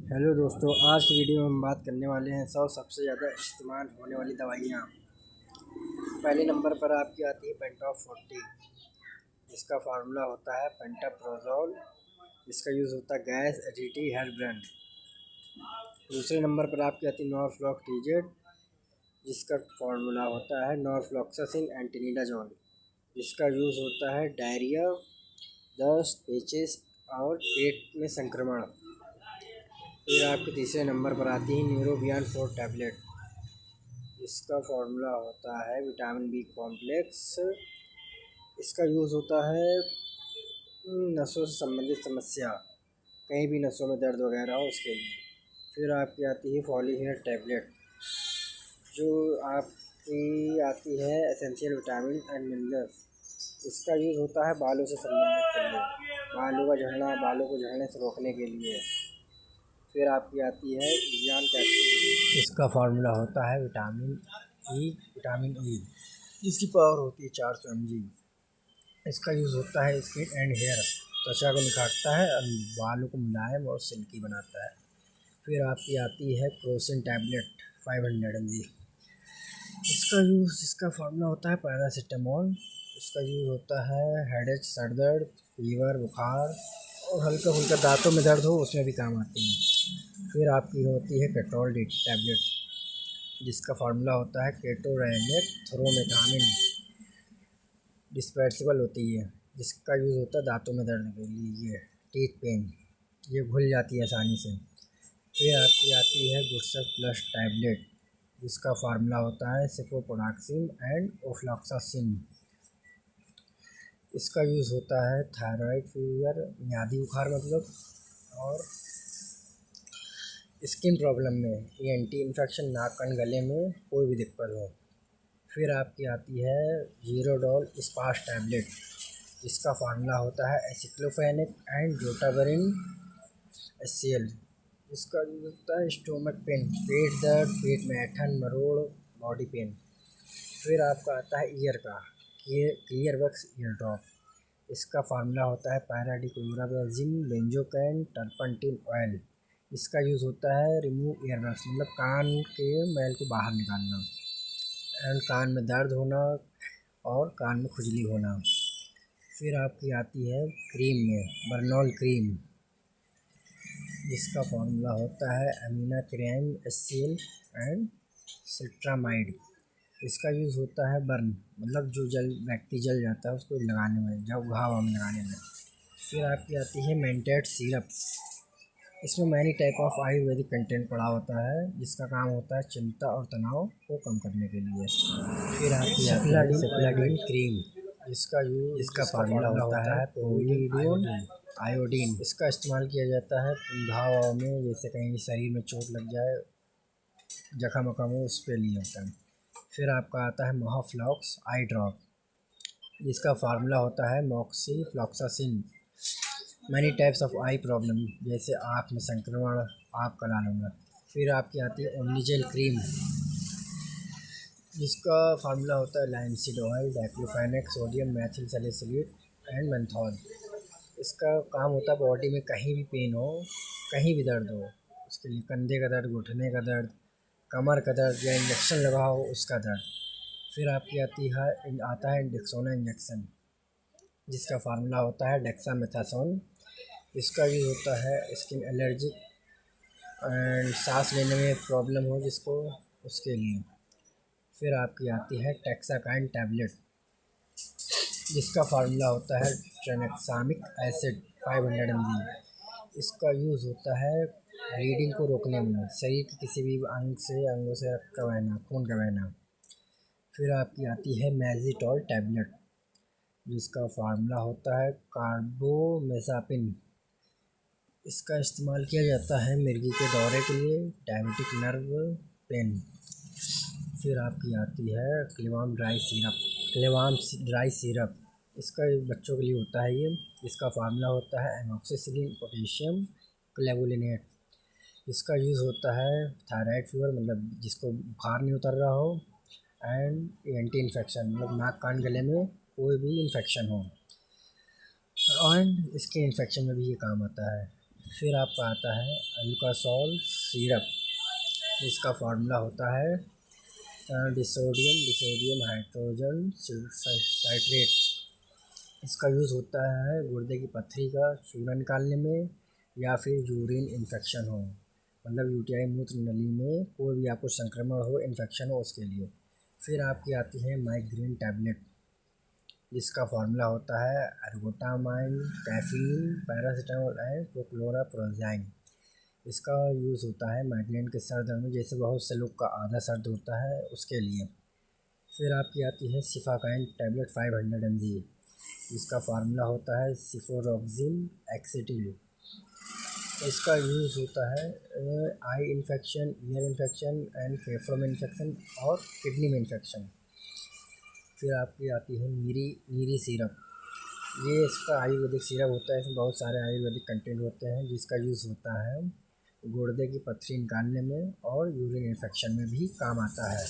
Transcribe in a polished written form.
Hello दोस्तों, आज की वीडियो में हम बात करने वाले हैं 100 सबसे ज़्यादा इस्तेमाल होने वाली दवाइयाँ। पहले नंबर पर आपकी आती है पेंटॉप 40, जिसका फार्मूला होता है पेंटाप्रोजोल, जिसका यूज़ होता है गैस, एसिडिटी, हेयरब्रेन। दूसरे नंबर पर आपकी आती है नॉरफ्लॉक्टिजेड, जिसका फार्मूला होता है नॉरफ्लॉक्सासिन एंटीनिडाजोल, जिसका यूज़ होता है डायरिया, दस्त, पेचिस और पेट में संक्रमण। फिर आपके तीसरे नंबर पर आती है न्यूरोबियान 4 टैबलेट, इसका फार्मूला होता है विटामिन बी कॉम्प्लेक्स। इसका यूज़ होता है नसों से संबंधित समस्या, कहीं भी नसों में दर्द वगैरह हो उसके लिए। फिर आपकी आती है फॉलीहेयर टैबलेट, जो आपकी आती है एसेंशियल विटामिन एंड मिनरल्स। इसका यूज़ होता है बालों से संबंधित के लिए, बालों का झड़ना, बालों को झड़ने से रोकने के लिए। फिर आपकी आती है इवियान कैप्सूल, इसका फार्मूला होता है विटामिन ई, जिसकी पावर होती है 400 mg। इसका यूज़ होता है स्किन एंड हेयर, त्वचा को निखारता है और बालों को मुलायम और सिल्की बनाता है। फिर आपकी आती है क्रोसिन टैबलेट 500 mg। इसका फार्मूला होता है पैरासीटामोल। इसका यूज़ होता है हेडेक, सर दर्द, फीवर, बुखार और हल्का फुल्का दांतों में दर्द हो उसमें भी काम आती है। फिर आपकी होती है केटोल टैबलेट, जिसका फार्मूला होता है केटोरेनेट थ्रोमेथामिन, डिस्पेंसेबल होती है, जिसका यूज़ होता है दांतों में दर्द के लिए, टीथ पेन, ये घुल जाती है आसानी से। फिर आपकी आती है गुडसक प्लस टैबलेट, जिसका फार्मूला होता है सिफोपोडाक्सिन एंड ओफ्लॉक्सासिन। इसका यूज़ होता है थायराइड, फीवर, मियादी बुखार मतलब, और स्किन प्रॉब्लम में, ये एंटी इन्फेक्शन, नाक कान गले में कोई भी दिक्कत हो। फिर आपकी आती है जीरोडोल स्पास टैबलेट, इसका फार्मूला होता है एसिक्लोफेनेक एंड जोटाबरिन HCl। इसका यूज़ होता है स्टोमक पेन, पेट दर्द, पेट में ऐंठन, मरोड़, बॉडी पेन। फिर आपका आता है ईयर का क्लियर वैक्स ईयर ड्रॉप, इसका फार्मूला होता है पैराडिक्लोराबेंजीन बेंजोकैन टर्पंटिन ऑयल। इसका यूज़ होता है रिमूव ईयर वैक्स, मतलब कान के मैल को बाहर निकालना एंड कान में दर्द होना और कान में खुजली होना। फिर आपकी आती है क्रीम में बर्नॉल क्रीम, जिसका फार्मूला होता है अमीनाक्रेम HCl एंड सिट्रामाइड। इसका यूज़ होता है बर्न, मतलब जो व्यक्ति जल जाता है उसको लगाने में, जब घाव में लगाने में। फिर आपकी आती है मेंटेड सिरप, इसमें many type of Ayurvedic content पड़ा होता है, जिसका काम होता है चिंता और तनाव को कम करने के लिए। फिर आपकी सिप्लाडीन क्रीम, इसका फार्मूला होता है पोविडोन आयोडीन। इसका इस्तेमाल किया जाता है घाव में, जैसे कहीं शरीर में चोट लग जाए, जख्म वखम हो, उस पे लिए होता है। फिर आपका आता है मोहाफ्लॉक्स आई ड्रॉप, जिसका फार्मूला होता है moxifloxacin. Many types of I problem, जैसे आँख में संक्रमण, आँख का लाल होना। फिर आपकी आती है ओमनीजेल क्रीम, जिसका फार्मूला होता है linseed oil, diclofenac, sodium methyl salicylate and menthol. इसका काम होता है बॉडी में कहीं भी पेन हो, कहीं भी दर्द हो, उसके लिए कंधे का दर्द, घुटने का दर्द, कमर का दर्द या इंजेक्शन लगा हो उसका दर्द। फिर आपकी आता है डेक्सोना इंजेक्शन, जिसका फार्मूला होता है डेक्सामेथासोन। इसका यूज़ होता है स्किन एलर्जी एंड सांस लेने में प्रॉब्लम हो जिसको, उसके लिए। फिर आपकी आती है टेक्साकाइन टैबलेट, जिसका फार्मूला होता है ट्रेनेक्सामिक एसिड 500 mg। इसका यूज़ होता है ब्लीडिंग को रोकने में, शरीर के किसी भी अंगों से रक्त का बहना, खून का बहना। फिर आपकी आती है मैजिटॉल टैबलेट, जिसका फार्मूला होता है कार्बोमेसापिन। इसका इस्तेमाल किया जाता है मिर्गी के दौरे के लिए, डायबिटिक नर्व पेन। फिर आपकी आती है क्लेवाम ड्राई सिरप, इसका बच्चों के लिए होता है ये। इसका फार्मूला होता है एमॉक्सिसिलिन पोटेशियम क्लेवुलिनेट। इसका यूज़ होता है थायराइड फीवर, मतलब जिसको बुखार नहीं उतर रहा हो, एंड एंटी इन्फेक्शन, मतलब नाक कान गले में कोई भी इन्फेक्शन हो, एंड इसके इन्फेक्शन में भी ये काम आता है। फिर आपका आता है अल्कासोल सिरप, इसका फार्मूला होता है डिसोडियम हाइड्रोजन साइट्रेट। इसका यूज़ होता है गुर्दे की पथरी का चूर्ण निकालने में, या फिर यूरिन इन्फेक्शन हो, मतलब यूटीआई मूत्र नली में कोई भी आपको संक्रमण हो, इन्फेक्शन हो, उसके लिए। फिर आपकी आती है माइग्रेन टैबलेट, जिसका फार्मूला होता है अर्गोटामाइन, कैफीन, पैरासीटामोल एंड क्लोराप्रोज़ाइन। इसका यूज़ होता है माइग्रेन के सर दर्द में, जैसे बहुत से लोग का आधा सर होता है, उसके लिए। फिर आपकी आती है सिफाकाइन टैबलेट 500 mg, जिसका फार्मूला होता है सिफोरोक्सिन एक्सेटिल। इसका यूज़ होता है eye infection, ear infection and फेफड़ों में इन्फेक्शन और किडनी में इन्फेक्शन। फिर आपकी आती है मीरी सिरप, ये इसका आयुर्वेदिक सिरप होता है। इसमें बहुत सारे आयुर्वेदिक कंटेंट होते हैं, जिसका यूज़ होता है गुर्दे की पथरी निकालने में और यूरिन इन्फेक्शन में भी काम आता है।